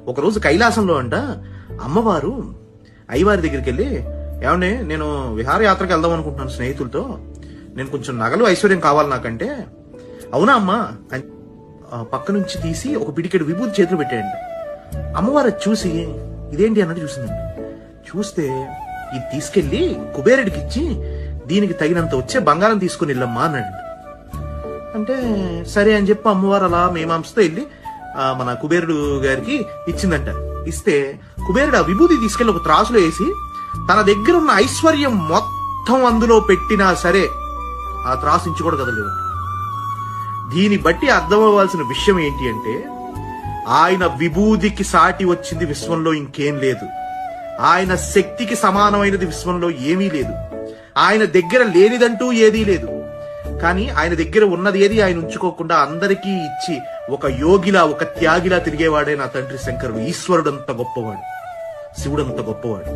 ఒకరోజు కైలాసంలో అంట అమ్మవారు అయ్యవారి దగ్గరికి వెళ్ళి, ఏమండి నేను విహారయాత్రకు వెళ్దాం అనుకుంటున్నాను స్నేహితులతో, నేను కొంచెం నగలు ఐశ్వర్యం కావాలి నాకంటే. అవునా అమ్మా అని పక్క నుంచి తీసి ఒక పిడికెడు విభూతి చేతులు పెట్టాయండి. అమ్మవారు చూసి ఇదేంటి అన్నట్టు చూసిందండి. చూస్తే ఇది తీసుకెళ్లి కుబేరుడికి ఇచ్చి దీనికి తగినంత వచ్చే బంగారం తీసుకుని వెళ్ళమ్మా అన్నాడు. అంటే సరే అని చెప్పి అమ్మవారు అలా మేమాంసతో వెళ్ళి మన కుబేరుడు గారికి ఇచ్చిందంట. ఇస్తే కుబేరుడు ఆ విభూతి తీసుకెళ్లి ఒక త్రాసులో వేసి తన దగ్గర ఉన్న ఐశ్వర్యం మొత్తం అందులో పెట్టినా సరే ఆ త్రాసు ఇంచు కూడా కదలేదు. దీన్ని బట్టి అర్థం అవ్వాల్సిన విషయం ఏంటి అంటే, ఆయన విభూతికి సాటి వచ్చింది విశ్వంలో ఇంకేం లేదు. ఆయన శక్తికి సమానమైనది విశ్వంలో ఏమీ లేదు. ఆయన దగ్గర లేనిదంటూ ఏదీ లేదు. కానీ ఆయన దగ్గర ఉన్నది ఏది ఆయన ఉంచుకోకుండా అందరికీ ఇచ్చి ఒక యోగిలా, ఒక త్యాగిలా తిరిగేవాడే నా తండ్రి శంకరుడు. ఈశ్వరుడంత గొప్పవాడు, శివుడంత గొప్పవాడు.